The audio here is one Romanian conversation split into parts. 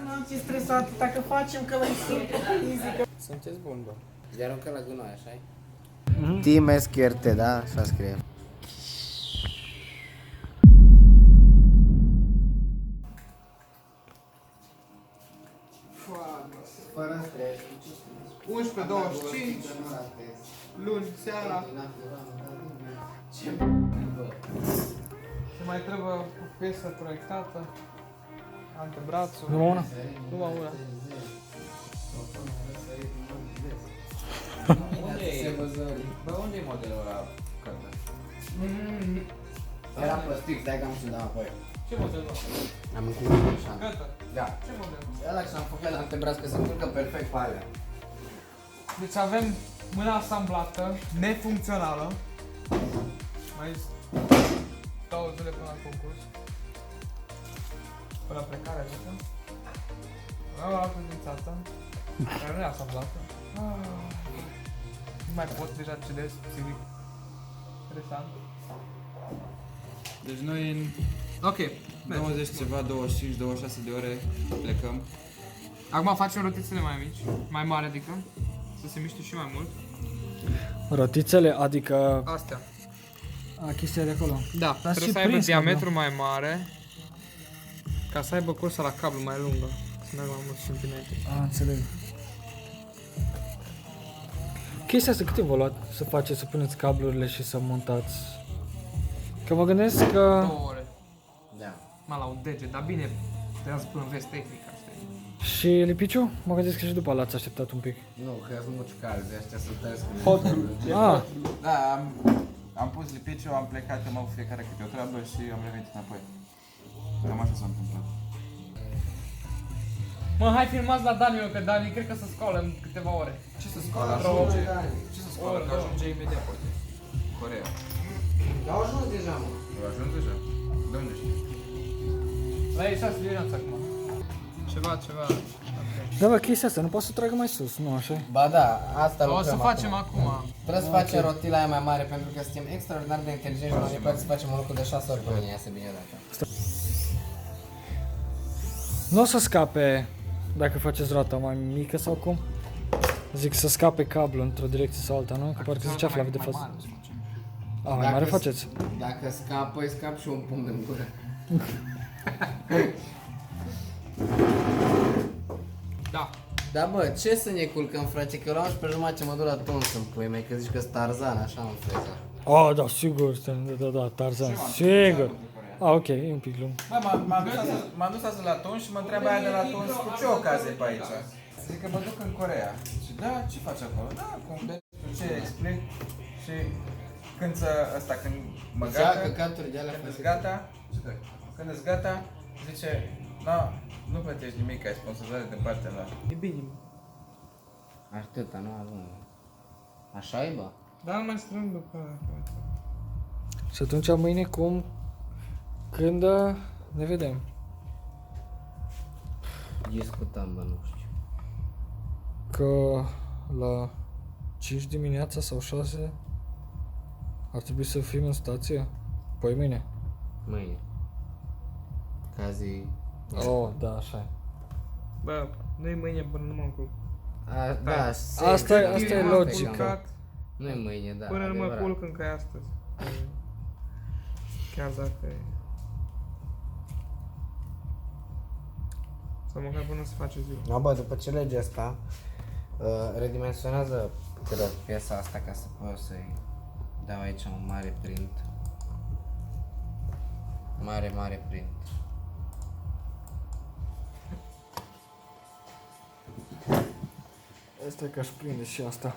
N-am fi stresat, dacă facem că e simplu, easy. Sunteți bun, bă. De aruncă la gunoi, așa-i? Team SQRT, da? Așa scrie. Fără stres. 11:25, luni seara. Se mai trebuie o piesă proiectată, antebrațul. Numai una? Numai una. Bă, unde e modelul ăla? Era plastic, stai că am să-l dau apoi. Ce model? Am încurcat așa. Gata. Da. Ce model? Ăla ce l-am făcut la antebraț, că se încurcă perfect pe alea. Deci avem mâna asamblată, nefuncțională. Mai zis 2 zile până la concurs. Până la plecare, adică. Am o altă dințată, care nu e asamblată. Nu mai pot deja cedez, civic. Interesant. Deci noi în Ok. 20 ceva, 25, 26 de ore plecăm. Acum facem rotițele mai mici, mai mari adică, să se miște și mai mult. Rotițele, adică Astea. chestia de acolo. Da, Dar trebuie și să aibă prins, diametru mai mare, ca să aibă cursa la cablu mai lungă, să meargă mai mulți centimetri. Înțeleg. Chestia asta cât vă luat să faceți, să puneți cablurile și să montați? Că mă gândesc că... 2 ore, Da. mai la un deget, dar bine, trebuie să pun vest tehnică, știi? Și lipiciu? Mă gândesc că și după l-ați așteptat un pic. Nu, că sunt muci calzi, ăștia sunt tăiesc. Ah, Da, am pus lipiciu, am plecat, am avut fiecare câte o treabă și am revenit înapoi. Cam așa s-a întâmplat. Mă, hai filmați la Dani, că Dani cred că se scoală în câteva ore. Ce să scoală? Ajunge. Ce să scoală? Că ajunge imediat, poate. Coreea. Au ajuns deja, mă. Au ajuns deja? De unde știi? La ei 6 dimineața acum. Ceva. da, bă, chestia asta, nu poate să tragă mai sus, nu așa? Ba da, asta O lucrăm să facem acum. Trebuie să facem rotila aia mai mare pentru că suntem extraordinar de inteligenți și noi poate să facem un lucru de 6 ori până ne iasă bine data. Nu o să scape dacă faceți roata mai mică sau cum? Zic să scape cablu într-o direcție sau alta, nu? Că parcă zicea Flavi de față. A, mai mare faceți? Dacă scap, păi scap și un pumn în gură. Da. Da bă, ce să ne culcăm, frate, că la 11:30 ce mă duc la tons în pui mei, că zici că-s Tarzan, așa în freza. Oh, da, sigur, da, Tarzan, sigur. Ok, e un pic lung. Bă, m-am dus astăzi la Tons și mă întreabă aia de la Tons cu ce ocazie pe aici. Zic că mă duc în Coreea. Și da, ce faci acolo? Da, cum de ce explic și când mă gata, căcaturi de alea când ești gata, când ești gata, zice, no, nu plătești nimic, ai sponsorizare din partea mea. E bine. Atâta, nu ajung. Așa e, bă? Dar nu mai strâng după. Și atunci mâine cum? Când ne vedem? Discutăm, bă, nu știu. Că la 5 dimineața sau 6 ar trebui să fim în stație? Păi mâine. Mâine. Ca zi... Oh, da, așa e. Bă, nu-i mâine până nu mă încurc. Da, Asta e logica. Nu e mâine, da. Până nu mă adevărat. culc încă e astăzi. Chiar dacă e... Sau măcar până să face ziua. No, bă, după ce legea asta, redimensionează piesa asta ca să pot să-i dau aici un mare print. Mare print. Asta e că aș prinde și asta.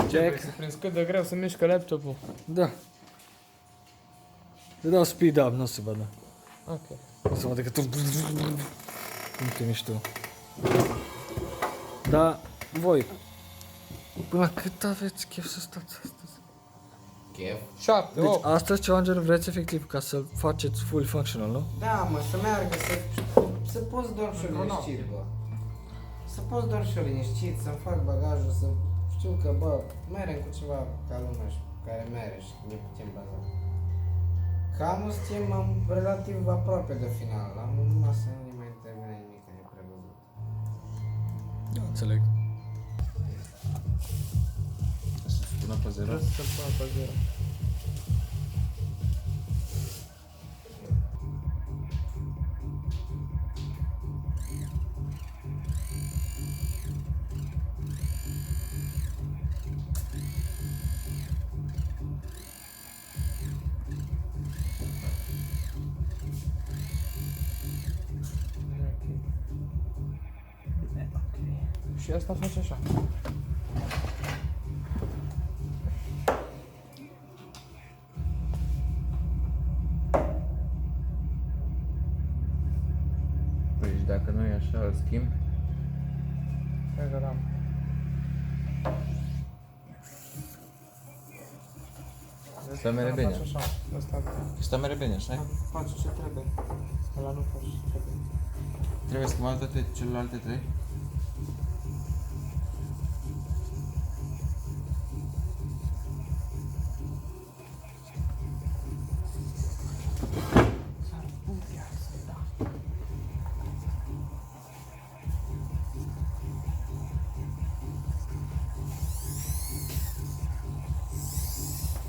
Ce vrei să prinzi cât de greu să mișcă laptopul? Da. Le dau speed up, nu o să vadă. Ok. Nu se vadă că tu... Cum te miști tu. Da, voi. Până la cât aveți chef să stați astăzi? Chef? 7, Deci 8. astăzi ceva în genul vreți efectiv ca să faceți full functional, nu? Da, mă, să meargă, să poți dormi și liniștit, bă. Să poți dormi și liniștit, să-mi fac bagajul, să știu că, bă, merem cu ceva ca lumea și care mere și ne putem baza. Cam suntem relativ aproape de final, am numai să nu ne mai termine nimic, ne Da, înțeleg. Să spună pe 0. Trebuie să pună pe 0. Și asta face așa. Păi și dacă nu e așa, îl schimb. Cred că da. Asta merge bine. Face așa. Asta Asta merge bine, așa? face ce trebuie. Ăla nu face ce trebuie. Trebuie schimbat toate celelalte 3?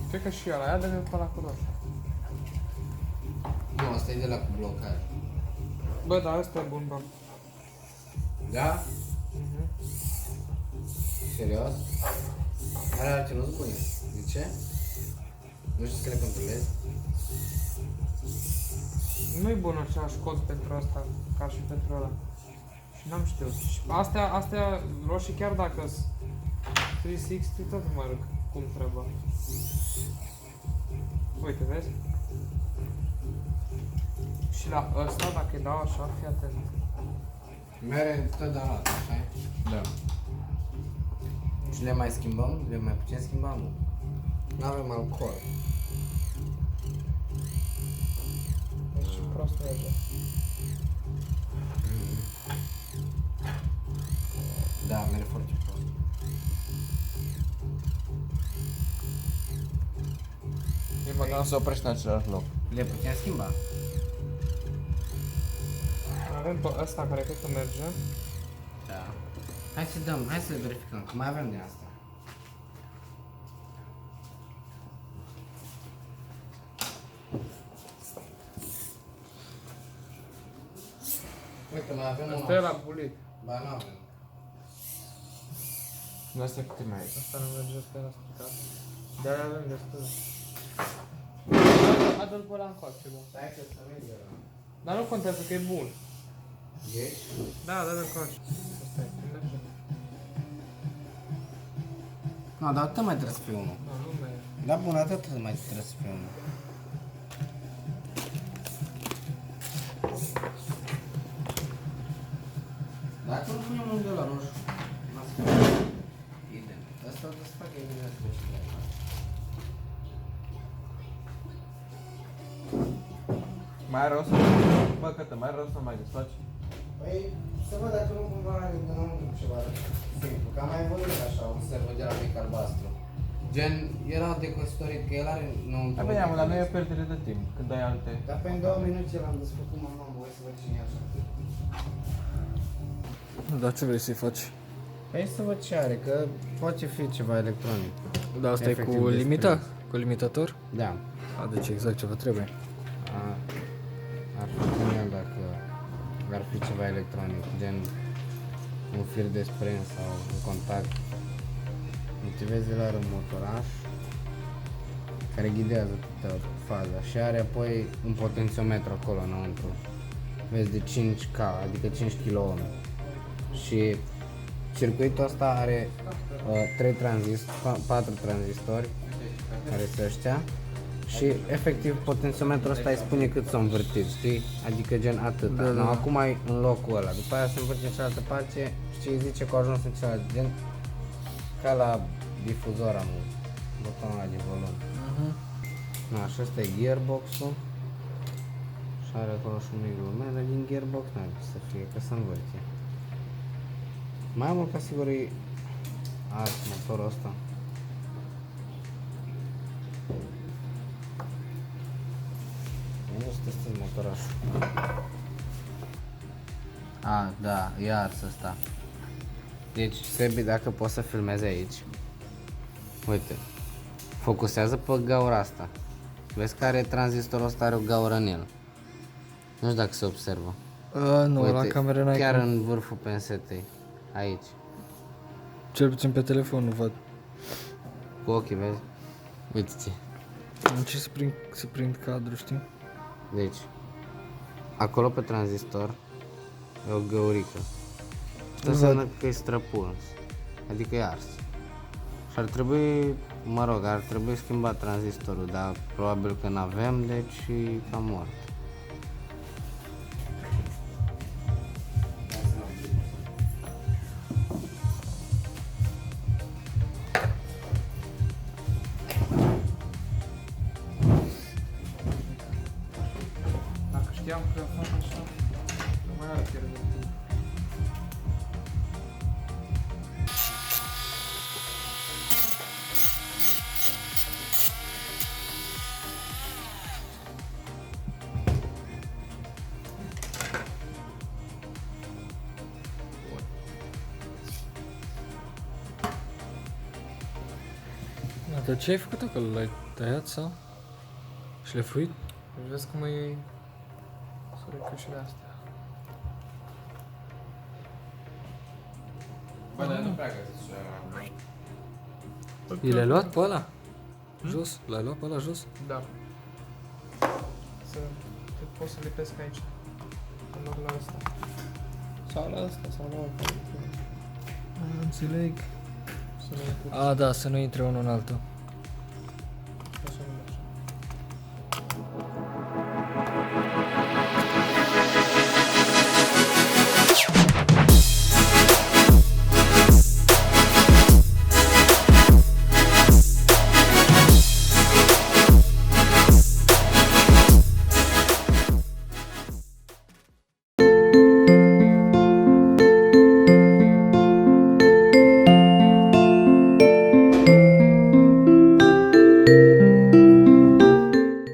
Cred că și ăla, ia dă-mi pe ăla cu roșu. Nu, asta e de la cu blocaj. Bă, da, ăsta e bun, bă. Da? Serios? Are alte nu bune. De ce? Nu știu să le controlezi? Nu-i bun același cod pentru asta, ca și pentru ăla. Și n-am știut. Și astea roșii, chiar dacă sunt 360, tot nu merg cum trebuie. Uite, vezi? Și la ăsta, dacă îi dau așa, fii atent. Mere tot la alt, așa e? Da. Și le mai schimbăm? Le mai putem schimba, nu? Nu avem alcool. Deci prost merge. Da, merge foarte prost. E băgat să oprești în același loc. Le putem schimba? Avem pe ăsta care cred că merge. Da. Hai să dăm, hai să verificăm, că mai avem de asta. Uite, mai avem Asta e la bulit. Ba, nu avem. Nu asta câte mai ai? Asta nu merge, asta era stricat. De-aia avem destul. Adu-l pe ăla încoace, bă. Stai că să merge ăla. Dar nu contează că e bun. Ești? Da, dă-l încoace. Asta e, merge. Nu, dar tot mai trebuie să fie unul. Nu, nu merge. Da, bun, atât mai trebuie să fie unul. Dacă nu punem unul de la roșu, n-a să fie. Idem. Asta o să facă evident să ce trebuie. Mai are rost? Bă, Cătă, mai are rost să mai desfaci? Păi, să văd dacă nu cumva are dinăuntru ceva simplu, că am mai văzut așa un servo de la mic albastru. Gen, era de căsătorit, că el are înăuntru. Da, bine, dar nu e o pierdere de timp, când ai alte... Dar pe în 2 minute l-am desfăcut, mama, voi să văd cine e așa. Dar ce vrei să-i faci? Păi să văd ce are, că poate fi ceva electronic. Da, asta e Efectiv cu despre- limita? Cu limitator? Da. A, deci exact ce vă trebuie. Ar fi genial dacă ar fi ceva electronic, gen un fir de sprins sau un contact. Motivezi la un motoraș care ghidează toată faza și are apoi un potențiometru acolo înăuntru. Vezi, de 5K, adică 5 kΩ. Și circuitul ăsta are 4 tranzistori, care sunt ăștia. Și efectiv potențiometrul ăsta îi spune cât s-a învârtit, știi? Adică gen atât. Da, No, da. acum e în locul ăla, după aia se învârte în cealaltă parte și îi zice că a ajuns în cealaltă, gen ca la difuzor am butonul ăla de volum. No, și ăsta e gearbox-ul. Și are acolo și un mic lumen, dar din gearbox n-ar să fie, că se învârte. Mai mult ca sigur e ars motorul ăsta. Nu știu să motorașul. A, da, e ars ăsta. Deci, Sebi, dacă poți să filmezi aici, uite, focusează pe gaura asta. Vezi că are tranzistorul ăsta, are o gaură în el. Nu știu dacă se observă. Nu, Uite, la cameră n-ai chiar cum. în vârful pensetei. Aici. Cel puțin pe telefon nu văd. Cu ochii, vezi? Uite-ți. Încerc să prind cadru, știi? Deci, acolo pe tranzistor e o găurică. Asta Nu înseamnă că e străpuns. Adică e ars. Și ar trebui, mă rog, ar trebui schimbat tranzistorul, dar probabil că n-avem, deci e cam mort. Dacă știam că fac așa, nu mai are pierdut timp. Dar ce ai făcut acolo? L-ai tăiat sau? Șlefuit? Deci vezi cum e surică și de astea. Bă, dar nu prea găsiți și ăla. I l-ai luat pe ăla? Jos? L-ai luat pe ăla jos? Da. Să te poți să lipesc aici. În loc la ăsta. Sau la ăsta, sau la ăsta. Înțeleg. Să nu intre. A, da, să nu intre unul în altul.